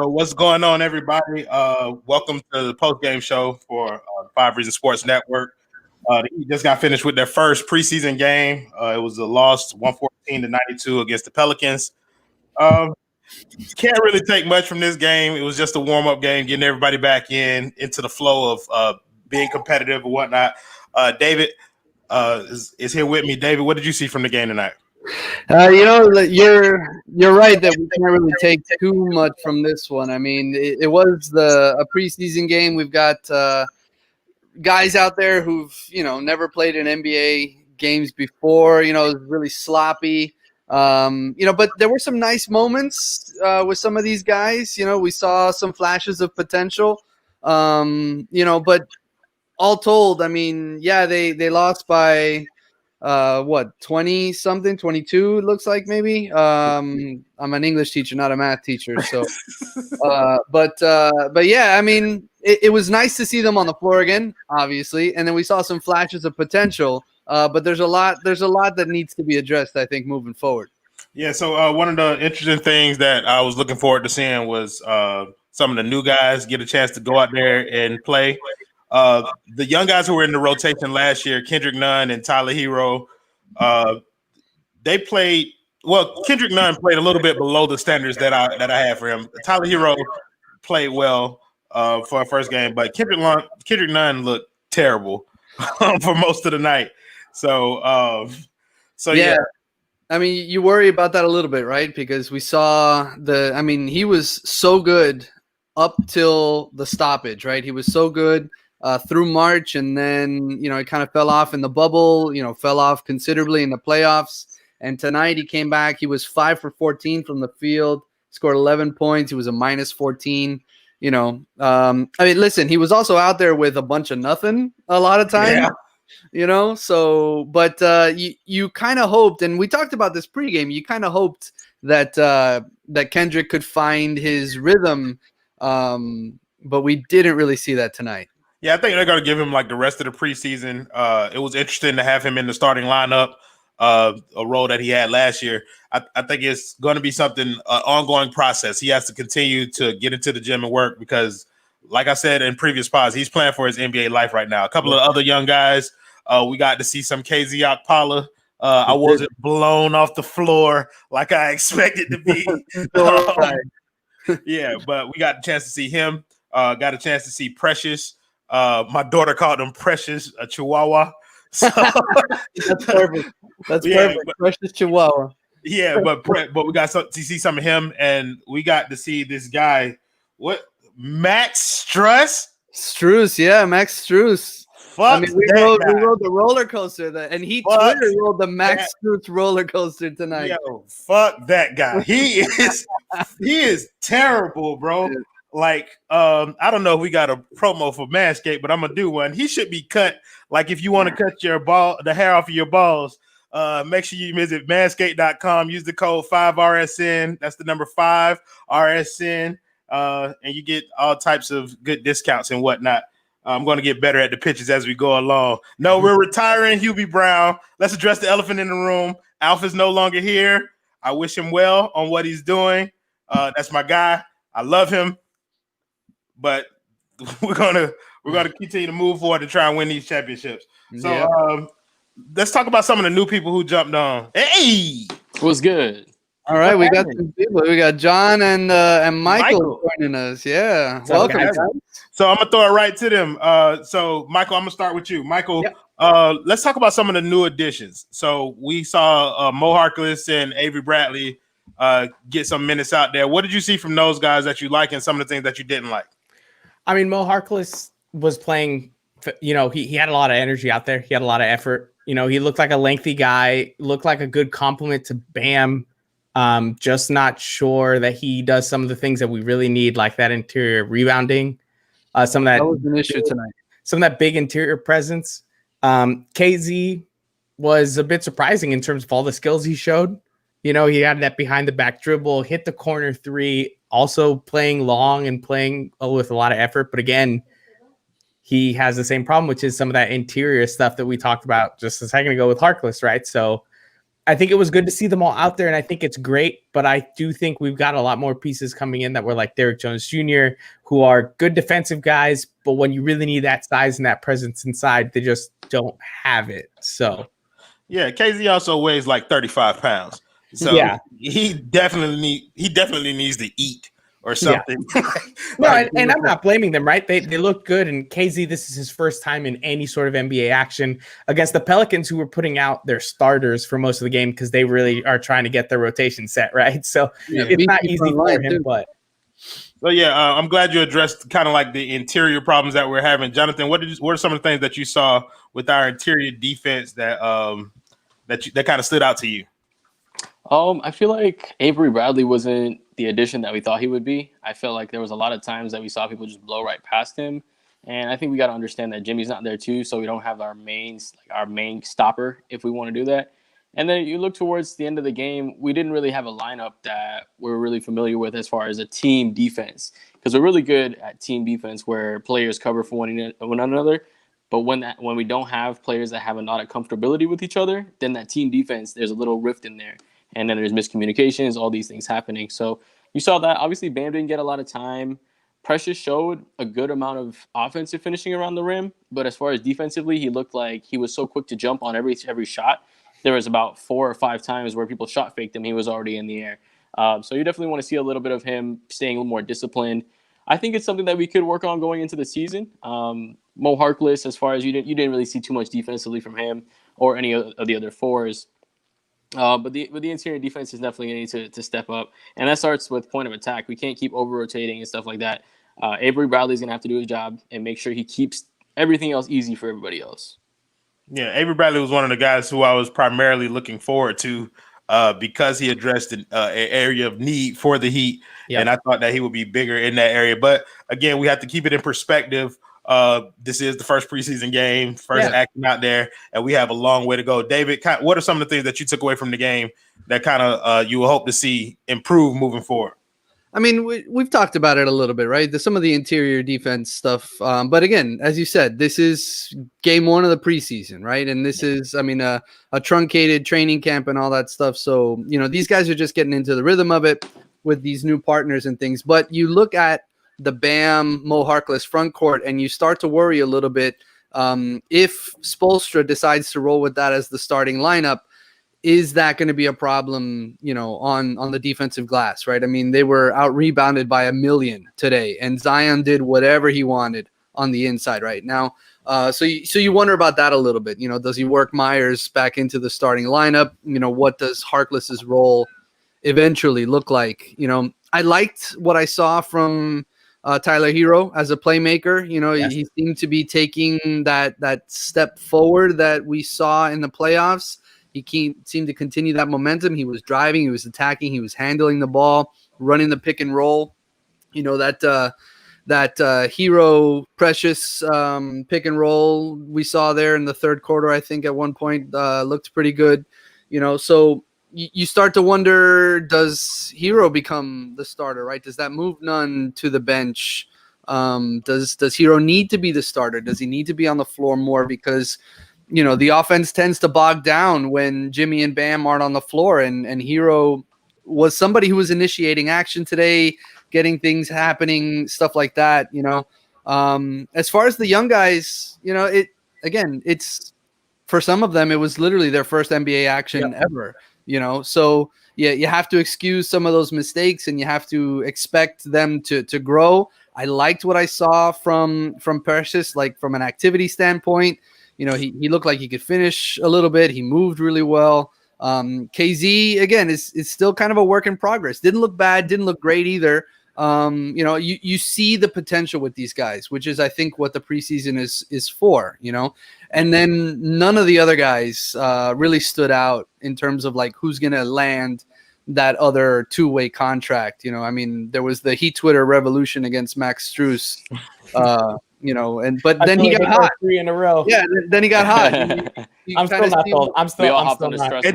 So what's going on, everybody? Welcome to the post-game show for Five Reasons Sports Network. The Heat just got finished with their first preseason game. It was a loss, 114-92 against the Pelicans. Can't really take much from this game. It was just a warm-up game, getting everybody back into the flow of being competitive and whatnot. David is here with me. David, what did you see from the game tonight? You're right that we can't really take too much from this one. I mean, it was a preseason game. We've got guys out there who've never played in NBA games before. It was really sloppy. But there were some nice moments with some of these guys. We saw some flashes of potential. But all told, I mean, yeah, they lost by 20 something, 22 it looks like, maybe. I'm an English teacher, not a math teacher, so but yeah, I mean, it was nice to see them on the floor again, obviously, and then we saw some flashes of potential, but there's a lot that needs to be addressed, I think, moving forward. Yeah, so one of the interesting things that I was looking forward to seeing was some of the new guys get a chance to go out there and play. The young guys who were in the rotation last year, Kendrick Nunn and Tyler Hero, they played well. Kendrick Nunn played a little bit below the standards that I had for him. Tyler Hero played well for our first game, but Kendrick Nunn looked terrible for most of the night. So yeah. I mean, you worry about that a little bit, right? Because we saw he was so good up till the stoppage, right? He was so good through March, and then, it kind of fell off in the bubble, fell off considerably in the playoffs. And tonight he came back. He was 5 for 14 from the field, scored 11 points. He was a minus 14. Listen, he was also out there with a bunch of nothing a lot of times. Yeah. But you kind of hoped, and we talked about this pregame, you kind of hoped that Kendrick could find his rhythm, but we didn't really see that tonight. Yeah, I think they're going to give him like the rest of the preseason. It was interesting to have him in the starting lineup, a role that he had last year. I think it's going to be something, an ongoing process. He has to continue to get into the gym and work because, like I said in previous pods, he's playing for his NBA life right now. A couple of other young guys, we got to see some KZ Okpala. I wasn't blown off the floor like I expected to be. Yeah, but we got a chance to see him. Got a chance to see Precious. My daughter called him Precious, a Chihuahua. So, that's perfect. That's perfect. Precious Chihuahua. Yeah, but we got to see some of him, and we got to see this guy. What? Max Strus? Strus, yeah, Max Strus. Fuck, we rode the roller coaster, and he Twitter rode the Max Strus roller coaster tonight. Yo, fuck that guy. He is terrible, bro. Yeah. Like, I don't know if we got a promo for Manscaped, but I'm gonna do one. He should be cut. Like, if you want to cut the hair off of your balls, make sure you visit manscaped.com. Use the code 5RSN. That's the number 5RSN, and you get all types of good discounts and whatnot. I'm going to get better at the pitches as we go along. No, we're retiring Hubie Brown. Let's address the elephant in the room. Alpha's no longer here. I wish him well on what he's doing. That's my guy. I love him. But we're gonna continue to move forward to try and win these championships. So let's talk about some of the new people who jumped on. Hey, what's good? All right, we got some people. We got John and Michael joining us. Yeah, welcome. Guys. So I'm gonna throw it right to them. So Michael, I'm gonna start with you. Michael, let's talk about some of the new additions. So we saw Mo Harkless and Avery Bradley get some minutes out there. What did you see from those guys that you like, and some of the things that you didn't like? I mean, Mo Harkless was playing, he had a lot of energy out there. He had a lot of effort. He looked like a lengthy guy, looked like a good compliment to Bam. Just not sure that he does some of the things that we really need, like that interior rebounding. Some of that was an issue tonight. Some of that big interior presence. KZ was a bit surprising in terms of all the skills he showed. He had that behind the back dribble, hit the corner three, also playing long and playing with a lot of effort. But again, he has the same problem, which is some of that interior stuff that we talked about just a second ago with Harkless, right? So I think it was good to see them all out there, and I think it's great. But I do think we've got a lot more pieces coming in that were like Derrick Jones Jr., who are good defensive guys, but when you really need that size and that presence inside, they just don't have it. So, yeah, KZ also weighs like 35 pounds, so yeah, he definitely needs to eat or something. No, and I'm not blaming them, right? They look good, and KZ, this is his first time in any sort of NBA action against the Pelicans, who were putting out their starters for most of the game because they really are trying to get their rotation set, right? So it's not easy for him, but. So yeah, I'm glad you addressed kind of like the interior problems that we're having. Jonathan, what are some of the things that you saw with our interior defense that that kind of stood out to you? I feel like Avery Bradley wasn't the addition that we thought he would be. I felt like there was a lot of times that we saw people just blow right past him, and I think we got to understand that Jimmy's not there too, so we don't have our main stopper if we want to do that. And then you look towards the end of the game, we didn't really have a lineup that we're really familiar with as far as a team defense, because we're really good at team defense where players cover for one another. But when we don't have players that have a lot of comfortability with each other, then that team defense, there's a little rift in there. And then there's miscommunications, all these things happening. So you saw that. Obviously, Bam didn't get a lot of time. Precious showed a good amount of offensive finishing around the rim. But as far as defensively, he looked like he was so quick to jump on every shot. There was about 4 or 5 times where people shot faked him. He was already in the air. So you definitely want to see a little bit of him staying a little more disciplined. I think it's something that we could work on going into the season. Mo Harkless, as far as you didn't really see too much defensively from him or any of the other fours. But the interior defense is definitely going to need to step up. And that starts with point of attack. We can't keep over-rotating and stuff like that. Avery Bradley's going to have to do his job and make sure he keeps everything else easy for everybody else. Yeah, Avery Bradley was one of the guys who I was primarily looking forward to because he addressed an area of need for the Heat. Yep. And I thought that he would be bigger in that area. But, again, we have to keep it in perspective. This is the first preseason game, action out there, and we have a long way to go. David, what are some of the things that you took away from the game that kind of you will hope to see improve moving forward? I mean, we've talked about it a little bit, right? Some of the interior defense stuff. But again, as you said, this is game 1 of the preseason, right? And this is, a truncated training camp and all that stuff. So, these guys are just getting into the rhythm of it with these new partners and things. But you look at the Bam, Mo Harkless front court, and you start to worry a little bit if Spoelstra decides to roll with that as the starting lineup. Is that going to be a problem, on the defensive glass, right? I mean, they were out rebounded by 1 million today, and Zion did whatever he wanted on the inside right now. So you wonder about that a little bit. Does he work Myers back into the starting lineup? What does Harkless's role eventually look like? I liked what I saw from Tyler Hero as a playmaker. He seemed to be taking that step forward that we saw in the playoffs. He seemed to continue that momentum. He was driving, he was attacking, he was handling the ball, running the pick and roll. That Hero Precious pick and roll we saw there in the third quarter, I think at one point looked pretty good. So you start to wonder, does Hero become the starter, right? Does that move Nunn to the bench? Does Hero need to be the starter? Does he need to be on the floor more? Because the offense tends to bog down when Jimmy and Bam aren't on the floor, and Hero was somebody who was initiating action today, getting things happening, stuff like that. As far as the young guys, it's for some of them, it was literally their first NBA action ever. So you have to excuse some of those mistakes, and you have to expect them to grow. I liked what I saw from Precious, like from an activity standpoint. He looked like he could finish a little bit. He moved really well. KZ, again, is still kind of a work in progress. Didn't look bad. Didn't look great either. You see the potential with these guys, which is, I think, what the preseason is for, And then none of the other guys really stood out in terms of, like, who's going to land that other two-way contract. There was the Heat Twitter revolution against Max Strus. But then he got hot 3 in a row. Yeah, then he got hot. I'm still not sold. I'm still not.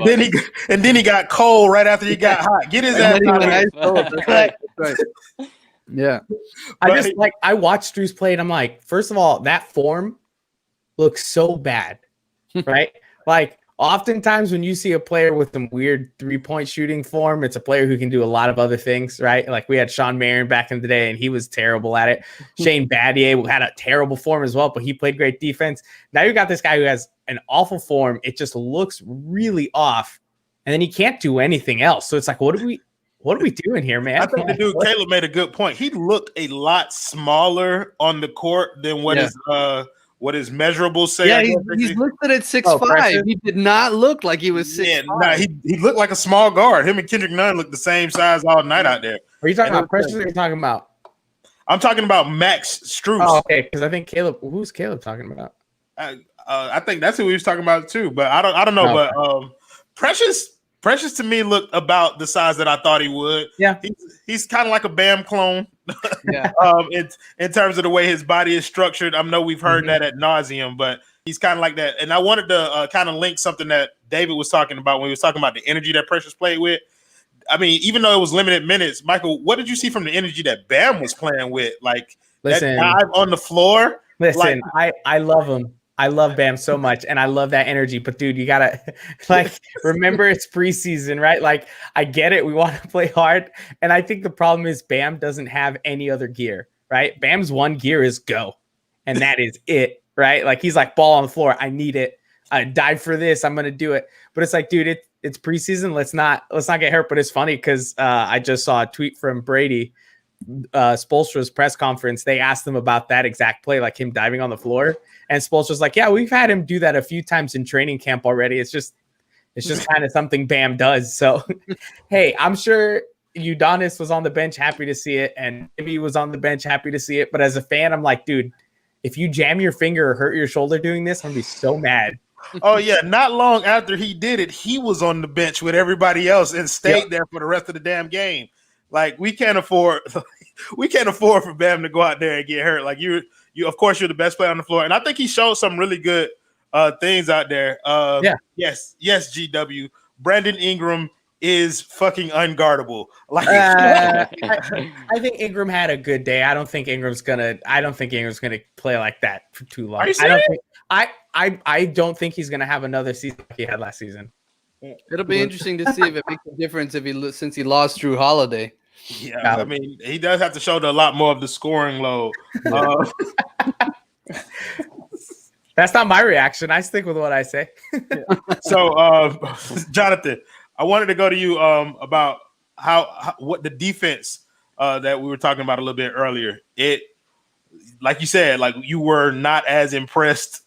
And then he got cold right after he got hot. Get his ass out of here. That's right. Yeah. I watched Strus play, and I'm like, first of all, that form looks so bad, right? Like, oftentimes when you see a player with some weird 3-point shooting form, it's a player who can do a lot of other things, right? Like we had Sean Marion back in the day, and he was terrible at it. Shane Battier had a terrible form as well, but he played great defense. Now you got this guy who has an awful form. It just looks really off, and then he can't do anything else. So it's like, what are we doing here, man? I think the dude Caleb made a good point. He looked a lot smaller on the court than what his measurables say. Yeah, he's listed at 6'5". He did not look like he was 6'5". Yeah, nah, he looked like a small guard. Him and Kendrick Nunn looked the same size all night out there. Are you talking about Precious or are you talking about? I'm talking about Max Strus. Oh, okay, because I think who's Caleb talking about? I think that's who he was talking about too, but I don't know. But Precious to me looked about the size that I thought he would. Yeah, he's kind of like a Bam clone. Yeah. In terms of the way his body is structured. I know we've heard that ad nauseum, but he's kind of like that. And I wanted to kind of link something that David was talking about when he was talking about the energy that Precious played with. I mean, even though it was limited minutes, Michael, what did you see from the energy that Bam was playing with? Like, listen, that dive on the floor. Listen, I love him. I love Bam so much, and I love that energy. But dude, you gotta remember it's preseason, right? Like, I get it. We want to play hard, and I think the problem is Bam doesn't have any other gear, right? Bam's one gear is go, and that is it, right? Like he's like ball on the floor. I need it. I dive for this. I'm gonna do it. But it's like, dude, it's preseason. Let's not get hurt. But it's funny because I just saw a tweet from Brady. Spoelstra's press conference, they asked him about that exact play, like him diving on the floor, and Spoelstra's like, yeah, we've had him do that a few times in training camp already. It's just kind of something Bam does. So hey, I'm sure Udonis was on the bench happy to see it, and Jimmy was on the bench happy to see it, but as a fan, I'm like, dude, if you jam your finger or hurt your shoulder doing this, I'm gonna be so mad. Oh yeah, not long after he did it, he was on the bench with everybody else and stayed there for the rest of the damn game. Like we can't afford for Bam to go out there and get hurt. Like you of course you're the best player on the floor, and I think he showed some really good things out there. Yes, GW. Brandon Ingram is fucking unguardable. Like I think Ingram had a good day. I don't think Ingram's gonna play like that for too long. Are you serious? I don't think he's gonna have another season like he had last season. It'll be interesting to see if it makes a difference since he lost Drew Holiday. Yeah, I mean, he does have to shoulder a lot more of the scoring load. That's not my reaction. I stick with what I say. So, Jonathan, I wanted to go to you about what the defense that we were talking about a little bit earlier. It, like you said, like you were not as impressed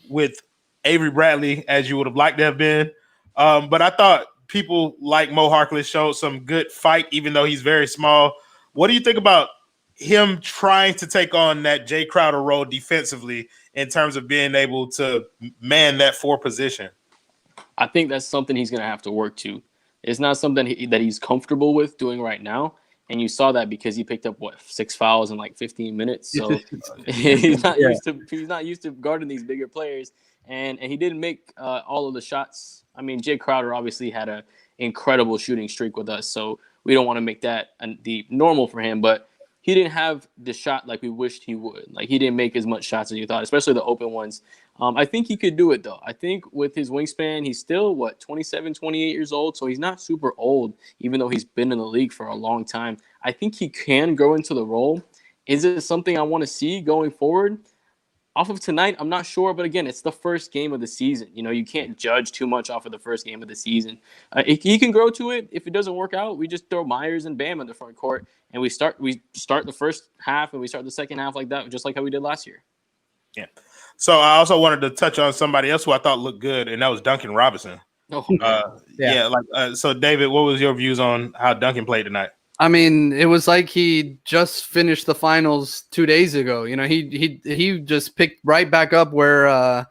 with Avery Bradley as you would have liked to have been. But I thought people like Mo Harkless showed some good fight, even though he's very small. What do you think about him trying to take on that Jay Crowder role defensively in terms of being able to man that 4 position? I think that's something he's going to have to work to. It's not something that he's comfortable with doing right now. And you saw that because he picked up 6 fouls in like 15 minutes. So he's not used to guarding these bigger players. And he didn't make all of the shots. I mean, Jay Crowder obviously had an incredible shooting streak with us, so we don't want to make that the normal for him. But he didn't have the shot like we wished he would. Like he didn't make as much shots as you thought, especially the open ones. I think he could do it though. I think with his wingspan, he's still 27, 28 years old, so he's not super old, even though he's been in the league for a long time. I think he can grow into the role. Is it something I want to see going forward? Off of tonight, I'm not sure, but again, it's the first game of the season. You know, you can't judge too much off of the first game of the season. He can grow to it. If it doesn't work out, we just throw Myers and Bam in the front court, and we start the first half and we start the second half like that, just like how we did last year. Yeah. So I also wanted to touch on somebody else who I thought looked good, and that was Duncan Robinson. So David, what was your views on how Duncan played tonight? I mean, it was like he just finished the finals 2 days ago. You know, he just picked right back up where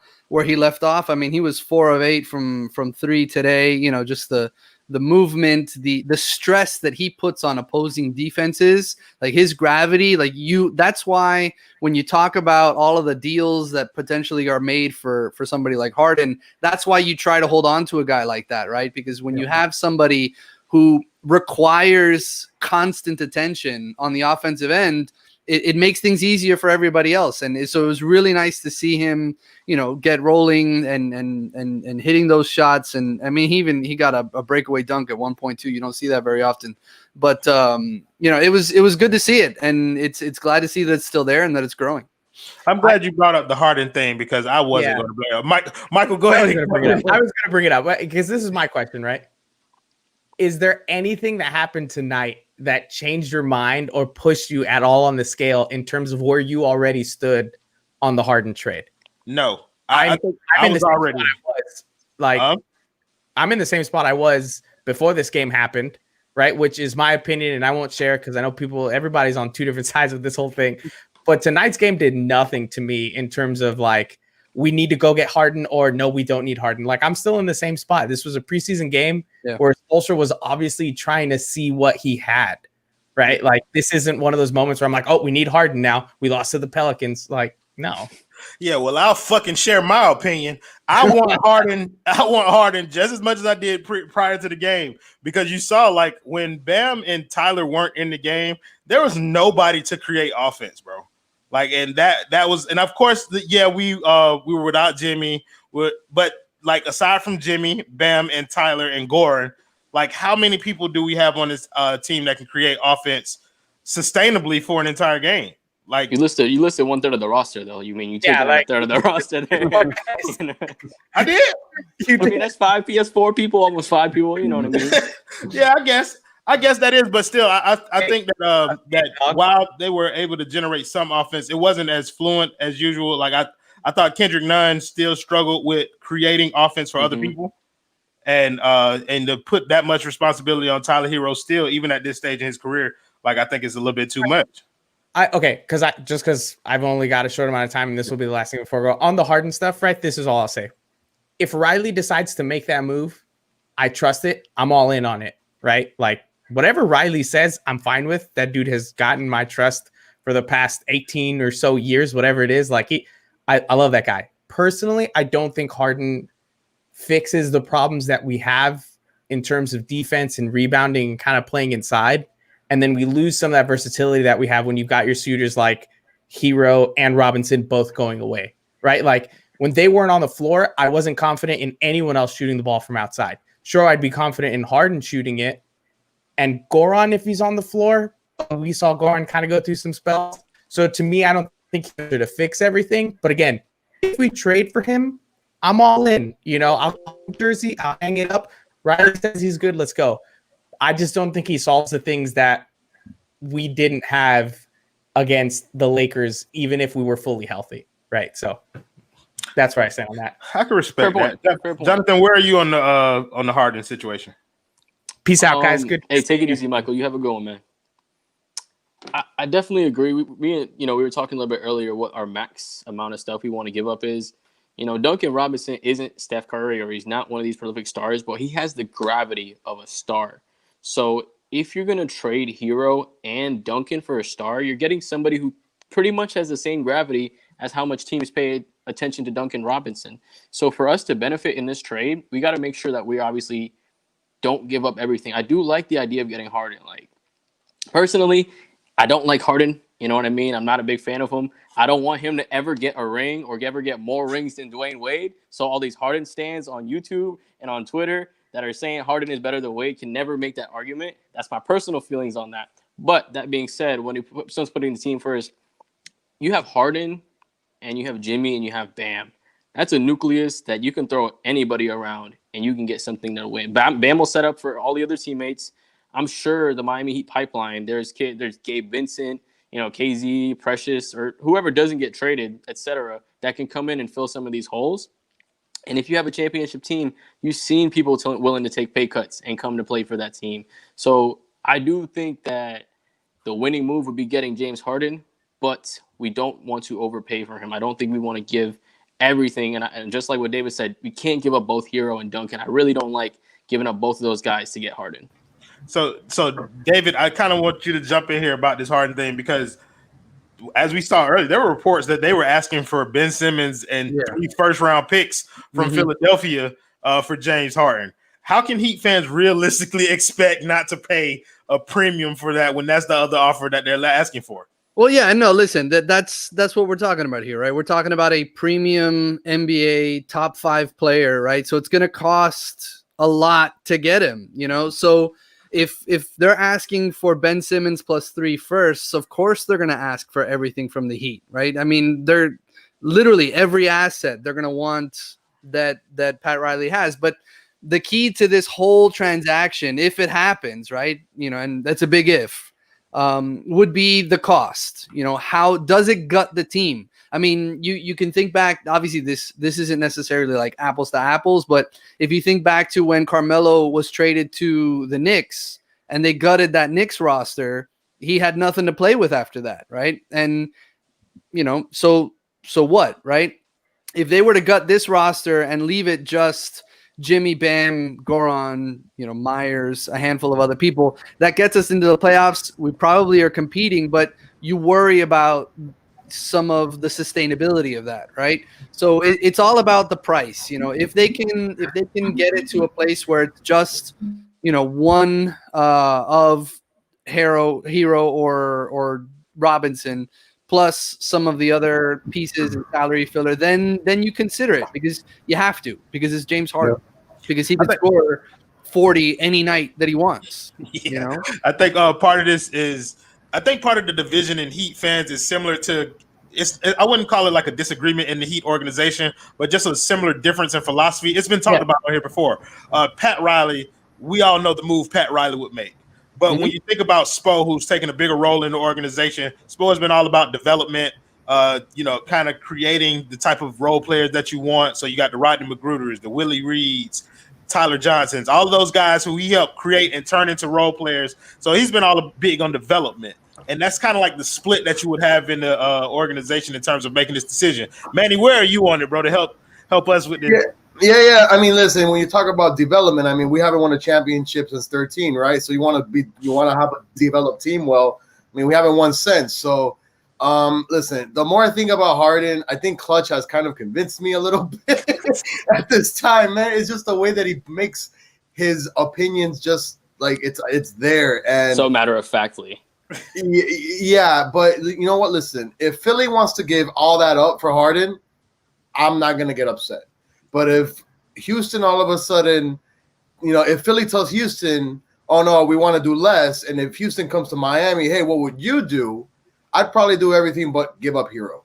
he left off. I mean, he was 4 of 8 from 3 today. You know, just the movement, the stress that he puts on opposing defenses, like his gravity, that's why when you talk about all of the deals that potentially are made for somebody like Harden, that's why you try to hold on to a guy like that, right? Because when you have somebody who requires constant attention on the offensive end, it makes things easier for everybody else. And so it was really nice to see him, get rolling and hitting those shots. And I mean, he got a breakaway dunk at 1.2. You don't see that very often, but it was good to see it. And it's glad to see that it's still there and that it's growing. I'm glad you brought up the Harden thing because I wasn't going to bring it up. Michael, go ahead. I was going to bring it up because this is my question, right? Is there anything that happened tonight that changed your mind or pushed you at all on the scale in terms of where you already stood on the Harden trade? No, I'm in the same already. I'm in the same spot I was before this game happened, right? Which is my opinion, and I won't share because I know everybody's on two different sides of this whole thing. But tonight's game did nothing to me in terms of we need to go get Harden or no, we don't need Harden. I'm still in the same spot. This was a preseason game where Spoelstra was obviously trying to see what he had, right? This isn't one of those moments where I'm like, oh, we need Harden now. We lost to the Pelicans. No. Yeah, well, I'll fucking share my opinion. I want Harden. I want Harden just as much as I did prior to the game because you saw when Bam and Tyler weren't in the game, there was nobody to create offense, bro. And that was, and of course, we were without Jimmy, but aside from Jimmy, Bam, and Tyler and Goran, how many people do we have on this team that can create offense sustainably for an entire game? You listed 1/3 of the roster, though. You mean you take 1/3 of the roster there? I did. I mean that's 5 PS4 people, almost 5 people. You know what I mean? Yeah, I guess that is, but still, I think that while they were able to generate some offense, it wasn't as fluent as usual. I thought Kendrick Nunn still struggled with creating offense for other people, and to put that much responsibility on Tyler Hero still, even at this stage in his career, I think it's a little bit too much. Because I've only got a short amount of time, and this will be the last thing before I go on the Harden stuff. Right, this is all I'll say. If Riley decides to make that move, I trust it. I'm all in on it. Right, whatever Riley says, I'm fine with. That dude has gotten my trust for the past 18 or so years, whatever it is. I love that guy. Personally, I don't think Harden fixes the problems that we have in terms of defense and rebounding and kind of playing inside. And then we lose some of that versatility that we have when you've got your shooters like Hero and Robinson both going away, right? When they weren't on the floor, I wasn't confident in anyone else shooting the ball from outside. Sure, I'd be confident in Harden shooting it. And Goran, if he's on the floor, we saw Goran kind of go through some spells. So to me, I don't think he's there to fix everything. But again, if we trade for him, I'm all in. I'll jersey, I'll hang it up. Riley says he's good. Let's go. I just don't think he solves the things that we didn't have against the Lakers, even if we were fully healthy. Right. So that's where I stand on that. I can respect that. Jonathan, where are you on the Harden situation? Peace out, guys. Good. Hey, take it easy, Michael. You have a good one, man. I definitely agree. We were talking a little bit earlier what our max amount of stuff we want to give up is. Duncan Robinson isn't Steph Curry or he's not one of these prolific stars, but he has the gravity of a star. So if you're going to trade Hero and Duncan for a star, you're getting somebody who pretty much has the same gravity as how much teams pay attention to Duncan Robinson. So for us to benefit in this trade, we got to make sure that we obviously don't give up everything. I do like the idea of getting Harden. Personally, I don't like Harden. You know what I mean? I'm not a big fan of him. I don't want him to ever get a ring or ever get more rings than Dwayne Wade. So all these Harden stands on YouTube and on Twitter that are saying Harden is better than Wade can never make that argument. That's my personal feelings on that. But that being said, when someone's putting the team first, you have Harden and you have Jimmy and you have Bam. That's a nucleus that you can throw anybody around and you can get something to win. Bam will set up for all the other teammates. I'm sure the Miami Heat pipeline, there's Gabe Vincent, KZ, Precious, or whoever doesn't get traded, etc., that can come in and fill some of these holes. And if you have a championship team, you've seen people willing to take pay cuts and come to play for that team. So I do think that the winning move would be getting James Harden, but we don't want to overpay for him. I don't think we want to give everything. And just like what David said, we can't give up both Hero and Duncan. I really don't like giving up both of those guys to get Harden. So David, I kind of want you to jump in here about this Harden thing because as we saw earlier, there were reports that they were asking for Ben Simmons and 3 first-round picks from Philadelphia for James Harden. How can Heat fans realistically expect not to pay a premium for that when that's the other offer that they're asking for? Well, yeah, no, listen, that's what we're talking about here, right? We're talking about a premium NBA top 5 player, right? So it's going to cost a lot to get him, So if they're asking for Ben Simmons +3 firsts, of course they're going to ask for everything from the Heat, right? I mean, they're literally every asset they're going to want that Pat Riley has, but the key to this whole transaction, if it happens, right? And that's a big if, would be the cost. How does it gut the team? I mean, you can think back. Obviously, this isn't necessarily like apples to apples, but if you think back to when Carmelo was traded to the Knicks and they gutted that Knicks roster, he had nothing to play with after that, right? And so what, right? If they were to gut this roster and leave it just Jimmy, Bam, Goran, Myers, a handful of other people, that gets us into the playoffs. We probably are competing, but you worry about some of the sustainability of that, right? So it's all about the price. If they can get it to a place where it's just one of Hero or Robinson plus some of the other pieces and salary filler, then you consider it because you have to, because it's James Harden. Yeah. Because he can score 40 any night that he wants. Yeah. I think part of this is, I think part of the division in Heat fans is similar to, I wouldn't call it like a disagreement in the Heat organization, but just a similar difference in philosophy. It's been talked about here before. Pat Riley, we all know the move Pat Riley would make. But when you think about Spo, who's taking a bigger role in the organization, Spo has been all about development, kind of creating the type of role players that you want. So you got the Rodney McGruders, the Willie Reeds, Tyler Johnsons, all of those guys who he helped create and turn into role players. So he's been all big on development. And that's kind of like the split that you would have in the organization in terms of making this decision. Manny, where are you on it, bro, to help us with this? Yeah. I mean, listen, when you talk about development, I mean, we haven't won a championship since 13, right? So you want to have a developed team. Well, I mean, we haven't won since. So, listen, the more I think about Harden, I think Clutch has kind of convinced me a little bit at this time, man. It's just the way that he makes his opinions just like it's there. And so matter-of-factly. Yeah, but you know what? Listen, if Philly wants to give all that up for Harden, I'm not going to get upset. But if Houston all of a sudden, if Philly tells Houston, oh, no, we want to do less, and if Houston comes to Miami, hey, what would you do? I'd probably do everything but give up Hero.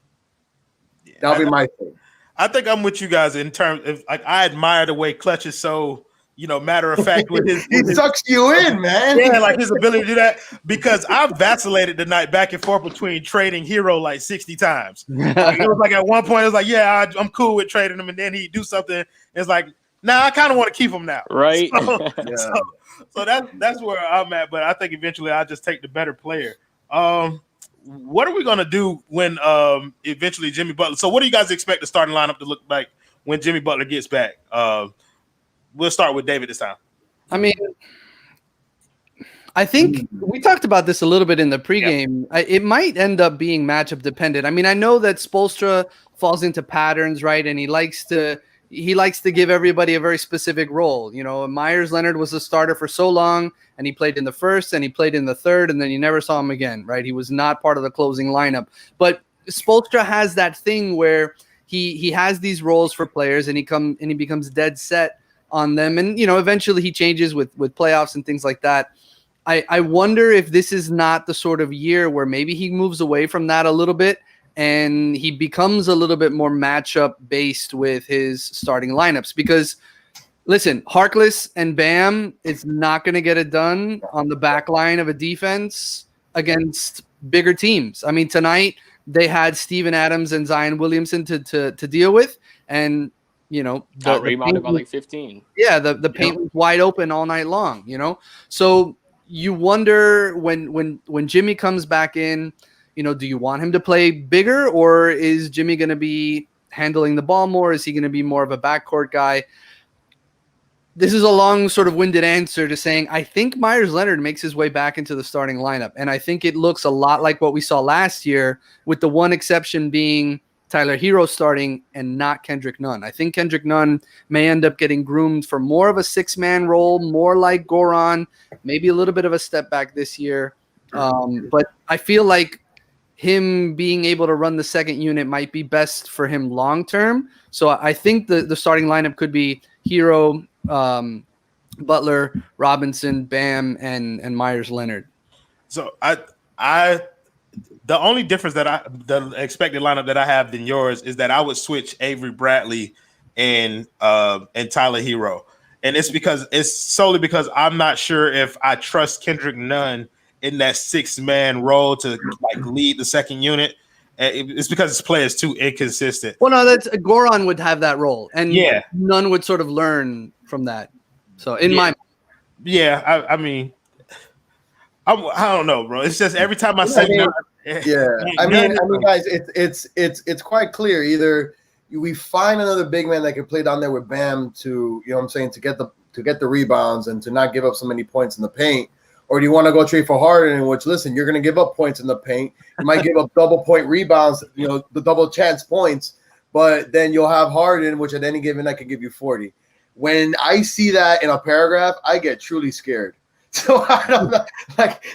Yeah, that'll be my thing. I think I'm with you guys in terms of, like, I admire the way Clutch is so, matter of fact with his. He sucks you in, man. Yeah, like his ability to do that, because I vacillated tonight back and forth between trading Hero like 60 times. Like, it was like at one point, it was like, yeah, I'm cool with trading him, and then he'd do something. It's like, nah, I kind of want to keep him now. Right. So that's where I'm at, but I think eventually I'll just take the better player. What are we going to do when eventually Jimmy Butler – so what do you guys expect the starting lineup to look like when Jimmy Butler gets back? We'll start with David this time. I mean, I think we talked about this a little bit in the pregame. Yeah. It might end up being matchup dependent. I mean, I know that Spoelstra falls into patterns, right? And he likes to give everybody a very specific role. Myers Leonard was a starter for so long, and he played in the first and he played in the third, and then you never saw him again, right? He was not part of the closing lineup. But Spoelstra has that thing where he has these roles for players, and he becomes dead set on them. And, eventually he changes with playoffs and things like that. I wonder if this is not the sort of year where maybe he moves away from that a little bit and he becomes a little bit more matchup based with his starting lineups. Because, listen, Harkless and Bam is not going to get it done on the back line of a defense against bigger teams. I mean, tonight they had Steven Adams and Zion Williamson to deal with, and out rebounded by like 15. Yeah, the paint was wide open all night long. So you wonder when Jimmy comes back in, do you want him to play bigger, or is Jimmy going to be handling the ball more? Is he going to be more of a backcourt guy? This is a long sort of winded answer to saying I think Myers Leonard makes his way back into the starting lineup, and I think it looks a lot like what we saw last year, with the one exception being Tyler Hero starting and not Kendrick Nunn. I think Kendrick Nunn may end up getting groomed for more of a six-man role, more like Goran, maybe a little bit of a step back this year. But I feel like him being able to run the second unit might be best for him long term. So I think the starting lineup could be Hero, Butler, Robinson, Bam, and Myers Leonard. So the only difference the expected lineup that I have than yours is that I would switch Avery Bradley and Tyler Hero. And it's solely because I'm not sure if I trust Kendrick Nunn in that 6-man role to like lead the second unit. It's because his play is too inconsistent. Well, no, that's Goran would have that role, and yeah, Nunn would sort of learn from that. So I mean, I don't know, bro. It's just every time I say I mean, guys, it's quite clear. Either we find another big man that can play down there with Bam to, you know what I'm saying, to get the rebounds and to not give up so many points in the paint. Or do you want to go trade for Harden, in which, listen, you're going to give up points in the paint. You might give up double point rebounds, you know, the double chance points, but then you'll have Harden, which at any given night can give you 40. When I see that in a paragraph, I get truly scared. So I don't know,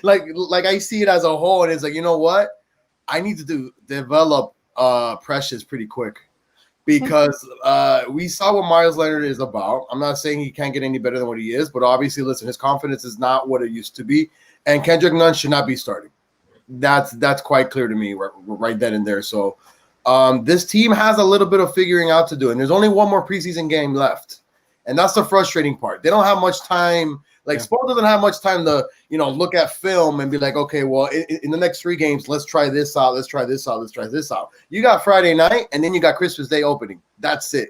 like I see it as a whole, and it's like, you know what? I need to develop Precious pretty quick. Because we saw what Myers Leonard is about. I'm not saying he can't get any better than what he is, but obviously, listen, his confidence is not what it used to be, and Kendrick Nunn should not be starting. That's quite clear to me right then and there. So this team has a little bit of figuring out to do, and there's only one more preseason game left, and that's the frustrating part. They don't have much time. Like, Spo doesn't have much time to, you know, look at film and be like, okay, well, in the next 3 games, let's try this out. Let's try this out. Let's try this out. You got Friday night, and then you got Christmas Day opening. That's it.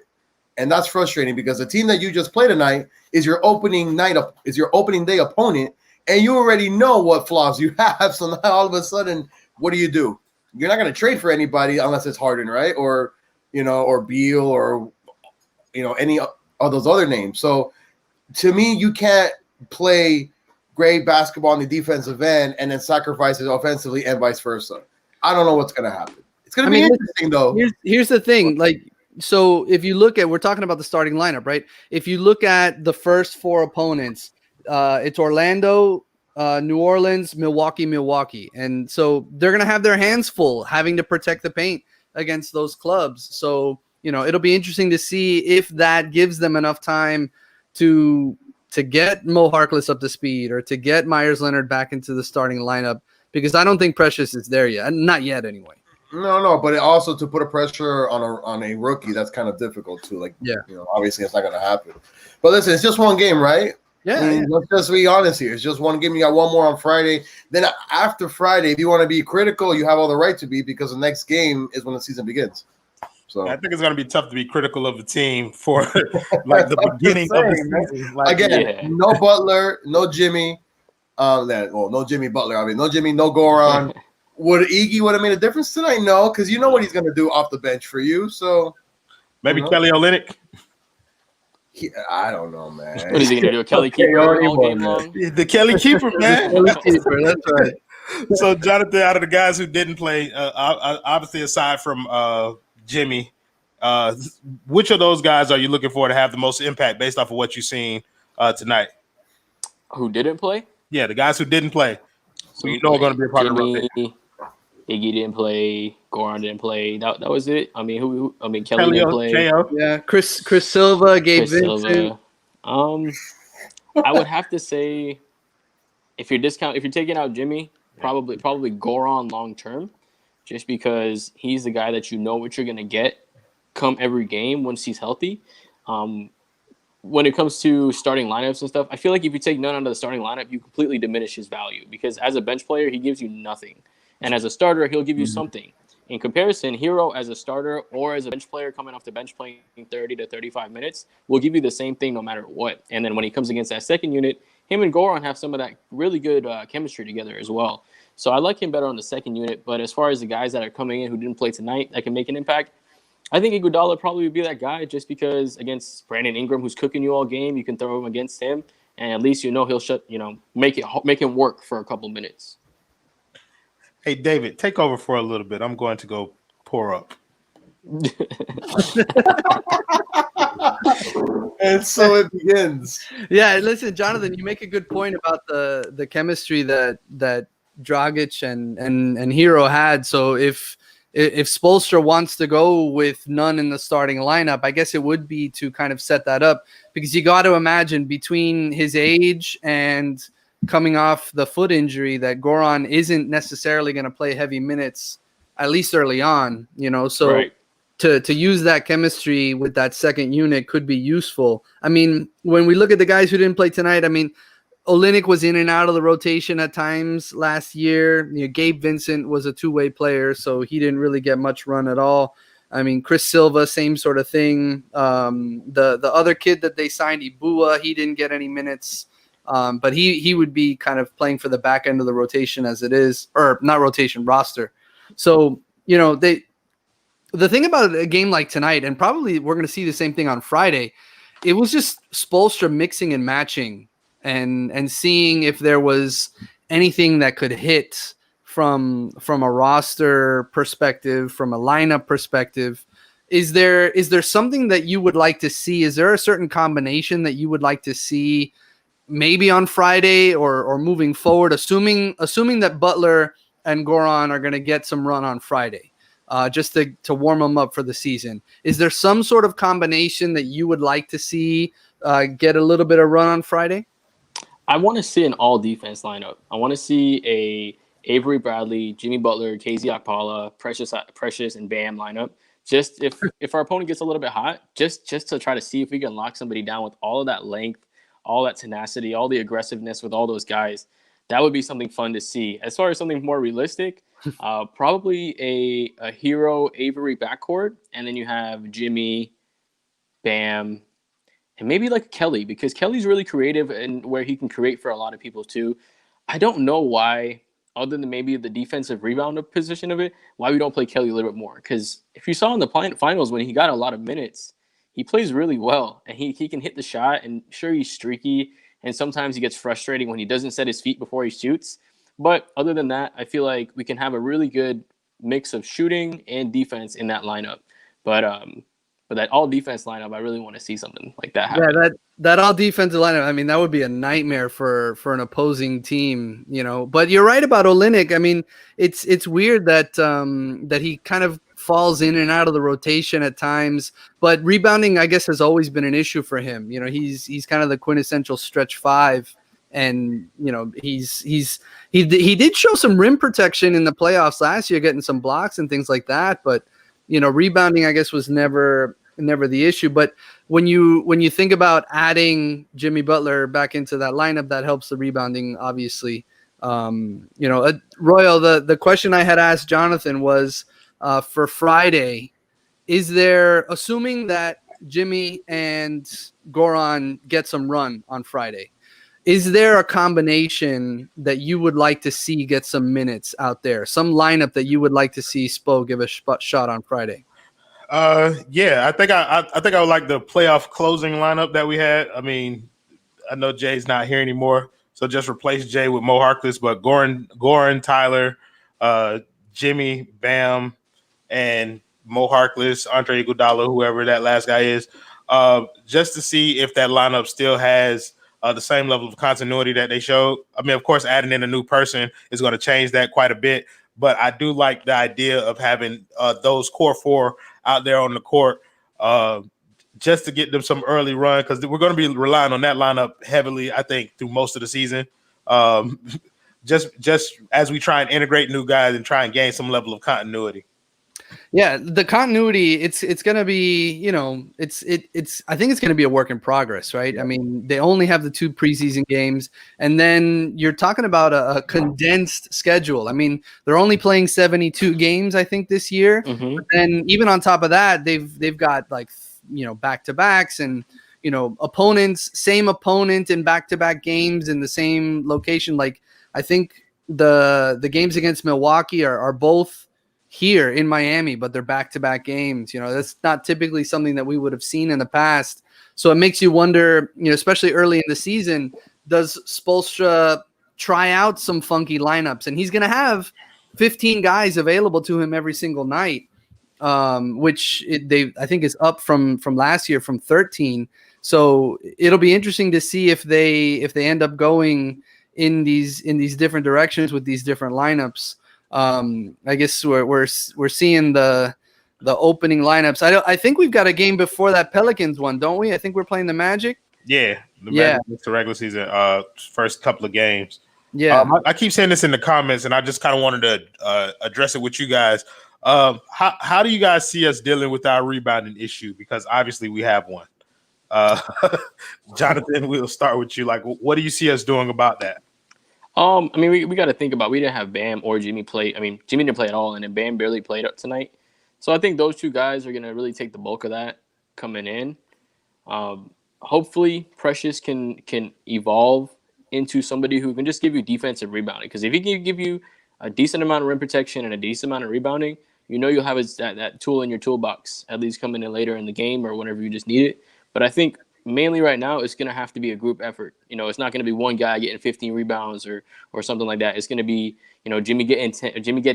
And that's frustrating because the team that you just played tonight is your opening day opponent, and you already know what flaws you have. So now all of a sudden, what do? You're not going to trade for anybody unless it's Harden, right? Or, you know, or Beal, or, you know, any of those other names. So to me, you can't play great basketball on the defensive end and then sacrifice it offensively and vice versa. I don't know what's going to happen. It's going to be interesting, though. Here's the thing. Like, so if you look at, we're talking about the starting lineup, right? If you look at the first 4 opponents, it's Orlando, New Orleans, Milwaukee. And so they're going to have their hands full having to protect the paint against those clubs. So, you know, it'll be interesting to see if that gives them enough time to get Mo Harkless up to speed or to get Myers Leonard back into the starting lineup, because I don't think Precious is there yet. Not yet, anyway. No, but also to put a pressure on a rookie, that's kind of difficult too. Like, yeah, you know, obviously it's not going to happen. But listen, it's just one game, right? Yeah, I mean, let's just be honest here. It's just one game. You got one more on Friday. Then after Friday, if you want to be critical, you have all the right to be, because the next game is when the season begins. So I think it's going to be tough to be critical of the team for like the beginning of the season. Like, again, no Butler, no Jimmy. No Jimmy Butler. I mean, no Jimmy, no Goran. Would have made a difference tonight? No, because you know what he's going to do off the bench for you. So maybe Kelly Olynyk. I don't know, man. What is he going to do? A Kelly Keeper all game long? The Kelly Keeper, man. Kelly Keeper, that's right. So, Jonathan, out of the guys who didn't play, obviously aside from Jimmy, which of those guys are you looking for to have the most impact based off of what you've seen tonight? Who didn't play? Yeah, the guys who didn't play. So you know are going to be a part of the rotation. Iggy didn't play. Goran didn't play. That was it. I mean, who? I mean, Kelly didn't play. Yeah, Chris Silva, Gabe Vincent. I would have to say, if you're taking out Jimmy, probably Goran long term, just because he's the guy that you know what you're gonna get come every game once he's healthy. When it comes to starting lineups and stuff, I feel like if you take none out of the starting lineup, you completely diminish his value, because as a bench player, he gives you nothing. And as a starter, he'll give you something. In comparison, Hero as a starter or as a bench player coming off the bench playing 30 to 35 minutes will give you the same thing no matter what. And then when he comes against that second unit, him and Goran have some of that really good chemistry together as well. So I like him better on the second unit. But as far as the guys that are coming in who didn't play tonight that can make an impact, I think Iguodala probably would be that guy, just because against Brandon Ingram, who's cooking you all game, you can throw him against him, and at least he'll make him work for a couple minutes. Hey, David, take over for a little bit. I'm going to go pour up. And so it begins. Yeah, listen, Jonathan, you make a good point about the chemistry that Dragic and Hero had. So if Spoelstra wants to go with none in the starting lineup, I guess it would be to kind of set that up, because you got to imagine between his age and coming off the foot injury that Goran isn't necessarily going to play heavy minutes, at least early on, so Right. to use that chemistry with that second unit could be useful. I mean, when we look at the guys who didn't play tonight, I mean, Olynyk was in and out of the rotation at times last year. Gabe Vincent was a two-way player, so he didn't really get much run at all. I mean, Chris Silva, same sort of thing. The other kid that they signed, Ibua, he didn't get any minutes, but he would be kind of playing for the back end of the rotation as it is, or not rotation, roster. So, the thing about a game like tonight, and probably we're going to see the same thing on Friday, it was just Spoelstra mixing and matching and seeing if there was anything that could hit from a roster perspective, from a lineup perspective. Is there something that you would like to see? Is there a certain combination that you would like to see maybe on Friday or moving forward, assuming that Butler and Goran are going to get some run on Friday, just to warm them up for the season? Is there some sort of combination that you would like to see get a little bit of run on Friday? I want to see an all-defense lineup. I want to see a Avery Bradley, Jimmy Butler, KZ Okpala, Precious, and Bam lineup. Just if our opponent gets a little bit hot, just to try to see if we can lock somebody down with all of that length, all that tenacity, all the aggressiveness with all those guys. That would be something fun to see. As far as something more realistic, probably a Hero Avery backcourt, and then you have Jimmy, Bam, and maybe like Kelly, because Kelly's really creative and where he can create for a lot of people too. I don't know why, other than maybe the defensive rebound position of it, why we don't play Kelly a little bit more. Because if you saw in the finals when he got a lot of minutes, he plays really well, and he can hit the shot, and sure, he's streaky, and sometimes he gets frustrating when he doesn't set his feet before he shoots. But other than that, I feel like we can have a really good mix of shooting and defense in that lineup. But that all defense lineup, I really want to see something like that happen. Yeah, that all defensive lineup, I mean, that would be a nightmare for an opposing team, But you're right about Olynyk. I mean, it's weird that that he kind of falls in and out of the rotation at times, but rebounding, I guess, has always been an issue for him. He's kind of the quintessential stretch five, and he did show some rim protection in the playoffs last year, getting some blocks and things like that. But rebounding, I guess, was never the issue. But when you think about adding Jimmy Butler back into that lineup, that helps the rebounding, obviously. Royal, the question I had asked Jonathan was, for Friday, is there, assuming that Jimmy and Goran get some run on Friday, is there a combination that you would like to see get some minutes out there? Some lineup that you would like to see Spo give a shot on Friday? Yeah, I think I would like the playoff closing lineup that we had. I mean, I know Jay's not here anymore, so just replace Jay with Mo Harkless, but Goran, Tyler, Jimmy, Bam, and Mo Harkless, Andre Iguodala, whoever that last guy is, just to see if that lineup still has the same level of continuity that they showed. I mean, of course, adding in a new person is going to change that quite a bit, but I do like the idea of having those core four out there on the court just to get them some early run, because we're going to be relying on that lineup heavily, I think, through most of the season. Just as we try and integrate new guys and try and gain some level of continuity. Yeah, the continuity, it's going to be, I think it's going to be a work in progress, right? Yeah. I mean, they only have the 2 preseason games, and then you're talking about a condensed schedule. I mean, they're only playing 72 games, I think, this year. Mm-hmm. But then even on top of that, they've got back-to-backs and, opponents, same opponent in back-to-back games in the same location. Like, I think the games against Milwaukee are both here in Miami, but they're back-to-back games. That's not typically something that we would have seen in the past. So it makes you wonder, especially early in the season, does Spoelstra try out some funky lineups? And he's going to have 15 guys available to him every single night, which I think is up from last year from 13. So it'll be interesting to see if they end up going in these different directions with these different lineups. I guess we're seeing the opening lineups. I think we've got a game before that Pelicans one, don't we? I think we're playing the Magic. Yeah, the regular season first couple of games. Yeah, I keep saying this in the comments, and I just kind of wanted to address it with you guys. How do you guys see us dealing with our rebounding issue? Because obviously we have one. Jonathan, we'll start with you. Like, what do you see us doing about that? I mean, we got to think about, we didn't have Bam or Jimmy play. I mean, Jimmy didn't play at all, and then Bam barely played up tonight. So I think those two guys are going to really take the bulk of that coming in. Hopefully, Precious can evolve into somebody who can just give you defensive rebounding. Because if he can give you a decent amount of rim protection and a decent amount of rebounding, you know you'll have that tool in your toolbox, at least coming in later in the game or whenever you just need it. But I think mainly right now it's going to have to be a group effort. You know, it's not going to be one guy getting 15 rebounds or something like that. It's going to be, you know, Jimmy getting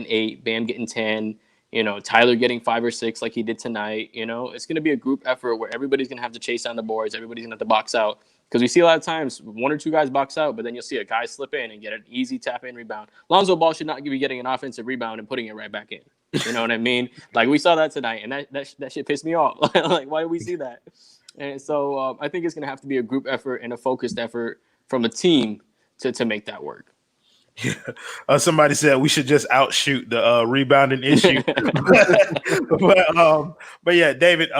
8, Bam getting 10, you know, Tyler getting 5 or 6 like he did tonight. You know, it's going to be a group effort where everybody's going to have to chase down the boards. Everybody's going to have to box out. Because we see a lot of times 1 or 2 guys box out, but then you'll see a guy slip in and get an easy tap-in rebound. Lonzo Ball should not be getting an offensive rebound and putting it right back in. You know what I mean? Like, we saw that tonight, and that shit pissed me off. Like, why did we see that? And so I think it's going to have to be a group effort and a focused effort from a team to make that work. Yeah. Somebody said we should just outshoot the rebounding issue. but yeah, David,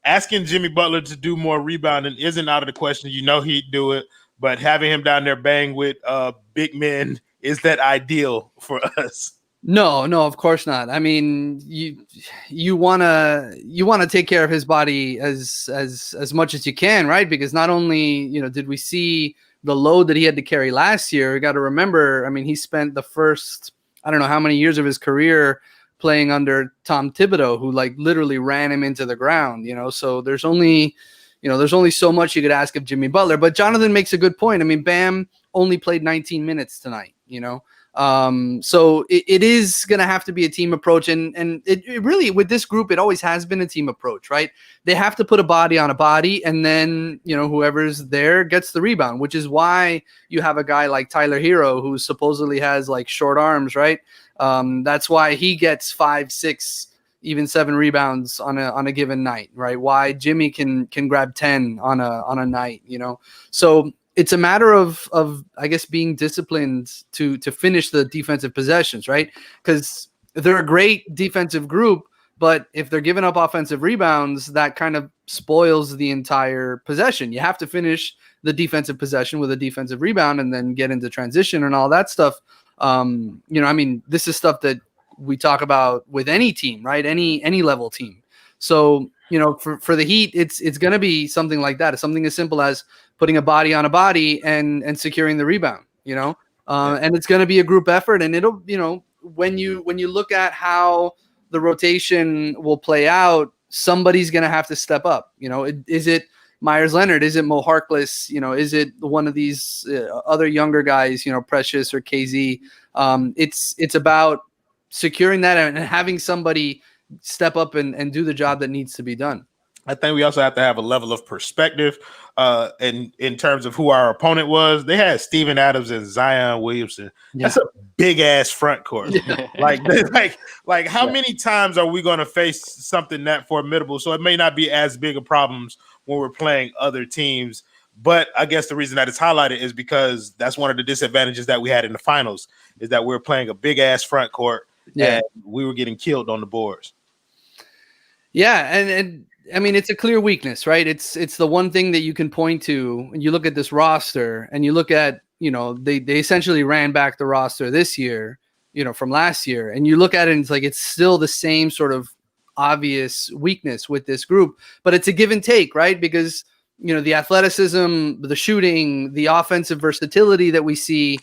asking Jimmy Butler to do more rebounding isn't out of the question. You know he'd do it, but having him down there bang with big men, is that ideal for us? No, of course not. I mean, you wanna take care of his body as much as you can, right? Because not only, you know, did we see the load that he had to carry last year, you got to remember, I mean, he spent the first, I don't know how many years of his career playing under Tom Thibodeau, who like literally ran him into the ground, you know. So there's only so much you could ask of Jimmy Butler. But Jonathan makes a good point. I mean, Bam only played 19 minutes tonight, you know. So it is going to have to be a team approach. And it really, with this group, it always has been a team approach, right? They have to put a body on a body, and then, you know, whoever's there gets the rebound, which is why you have a guy like Tyler Hero, who supposedly has like short arms, right? That's why he gets 5, 6, even 7 rebounds on a given night, right? Why Jimmy can grab 10 on a night, you know? So it's a matter of I guess being disciplined to finish the defensive possessions, right? Because they're a great defensive group, but if they're giving up offensive rebounds, that kind of spoils the entire possession. You have to finish the defensive possession with a defensive rebound and then get into transition and all that stuff. You know, I mean, this is stuff that we talk about with any team, right? Any level team. So, you know, for the Heat, it's going to be something like that. It's something as simple as putting a body on a body and securing the rebound, you know, and it's going to be a group effort. And it'll, you know, when you look at how the rotation will play out, somebody's going to have to step up. You know, is it Myers Leonard? Is it Mo Harkless? You know, is it one of these other younger guys, you know, Precious or KZ? It's about securing that and having somebody step up and do the job that needs to be done. I think we also have to have a level of perspective in terms of who our opponent was. They had Steven Adams and Zion Williamson. Yeah. That's a big ass front court. Yeah. like how many times are we going to face something that formidable? So it may not be as big of problems when we're playing other teams. But I guess the reason that it's highlighted is because that's one of the disadvantages that we had in the finals, is that we're playing a big ass front court and we were getting killed on the boards. Yeah, and I mean, it's a clear weakness, right? It's the one thing that you can point to. And you look at this roster and you look at, you know, they essentially ran back the roster this year, you know, from last year. And you look at it and it's like, it's still the same sort of obvious weakness with this group, but it's a give and take, right? Because, you know, the athleticism, the shooting, the offensive versatility that we see,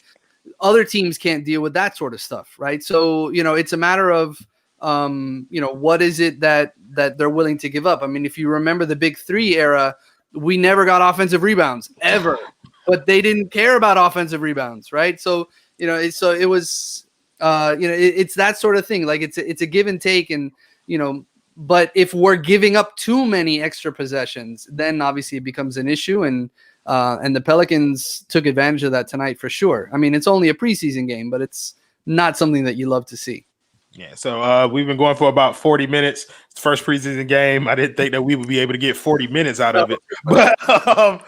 other teams can't deal with that sort of stuff, right? So, you know, it's a matter of, you know, what is it that they're willing to give up? I mean, if you remember the Big Three era, we never got offensive rebounds ever, but they didn't care about offensive rebounds, right? So, you know, it was, you know, it's that sort of thing. Like it's a give and take, and you know, But if we're giving up too many extra possessions, then obviously it becomes an issue. And the Pelicans took advantage of that tonight for sure. I mean, it's only a preseason game, but it's not something that you love to see. Yeah, so we've been going for about 40 minutes. It's first preseason game. I didn't think that we would be able to get 40 minutes out of it. But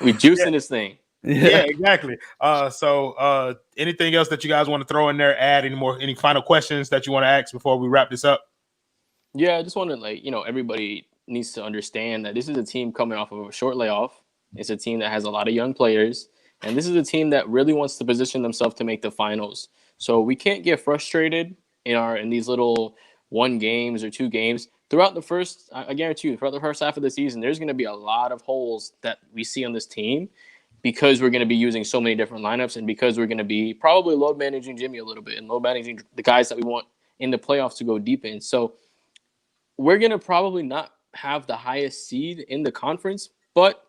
we juicing this thing. Yeah, exactly. So anything else that you guys want to throw in there, add any final questions that you want to ask before we wrap this up? Yeah, I just want to everybody needs to understand that this is a team coming off of a short layoff. It's a team that has a lot of young players, and this is a team that really wants to position themselves to make the finals. So we can't get frustrated in these little 1 games or 2 games. Throughout the first, I guarantee you, throughout the first half of the season, there's going to be a lot of holes that we see on this team because we're going to be using so many different lineups and because we're going to be probably load managing Jimmy a little bit and load managing the guys that we want in the playoffs to go deep in. So we're going to probably not have the highest seed in the conference, but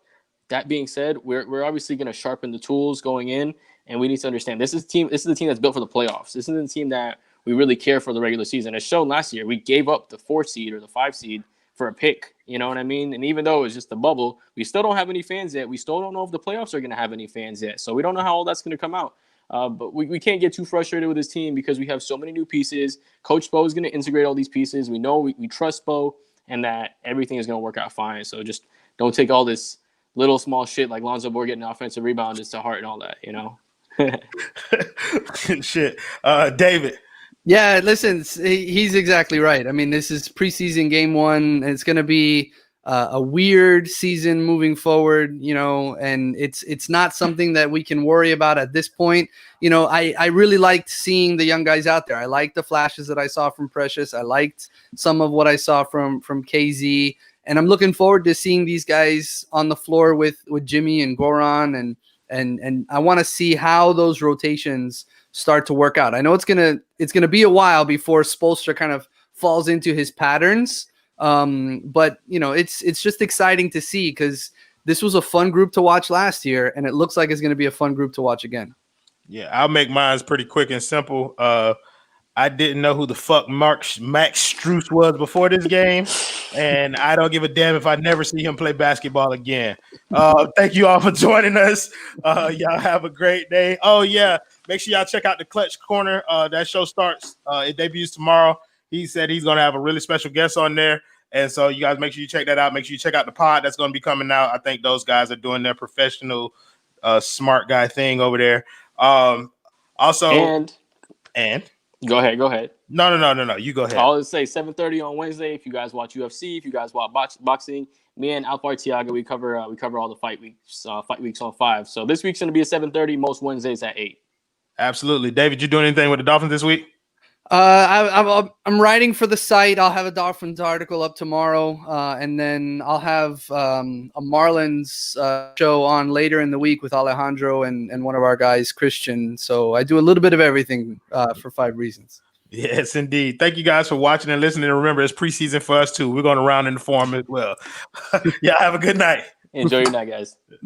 that being said, we're obviously going to sharpen the tools going in, and we need to understand this is the team that's built for the playoffs. This isn't a team that we really care for the regular season. As shown last year, we gave up the 4 seed or the 5 seed for a pick. You know what I mean? And even though it was just a bubble, we still don't have any fans yet. We still don't know if the playoffs are going to have any fans yet. So we don't know how all that's going to come out. But we can't get too frustrated with this team because we have so many new pieces. Coach Bo is going to integrate all these pieces. We know we trust Bo and that everything is going to work out fine. So just don't take all this little small shit like Lonzo Ball getting an offensive rebound just to heart and all that, you know? Shit. David. Yeah, listen, he's exactly right. I mean, this is preseason game 1. It's going to be a weird season moving forward, and it's not something that we can worry about at this point. I really liked seeing the young guys out there. I liked the flashes that I saw from Precious. I liked some of what I saw from KZ, and I'm looking forward to seeing these guys on the floor with Jimmy and Goran, and I want to see how those rotations start to work out. I know it's gonna be a while before Spoelstra kind of falls into his patterns, but it's just exciting to see because this was a fun group to watch last year, and it looks like it's going to be a fun group to watch again. Yeah, I'll make mine pretty quick and simple. I didn't know who the fuck Max Strus was before this game, and I don't give a damn if I never see him play basketball again. Thank you all for joining us. Y'all have a great day. Oh, yeah. Make sure y'all check out the Clutch Corner. That show starts. It debuts tomorrow. He said he's going to have a really special guest on there. And so you guys make sure you check that out. Make sure you check out the pod that's going to be coming out. I think those guys are doing their professional smart guy thing over there. Also, and Go ahead. No. You go ahead. I'll just say 7:30 on Wednesday. If you guys watch UFC, if you guys watch boxing, me and Alpar Tiago, we cover all the fight weeks on 5. So this week's gonna be at 7:30. Most Wednesdays at 8. Absolutely, David. You doing anything with the Dolphins this week? I'm writing for the site. I'll have a Dolphins article up tomorrow, and then I'll have a Marlins show on later in the week with Alejandro and one of our guys, Christian. So I do a little bit of everything for 5 reasons. Yes, indeed. Thank you guys for watching and listening. And remember, it's preseason for us too. We're going to round in the form as well. Yeah, have a good night. Enjoy your night, guys.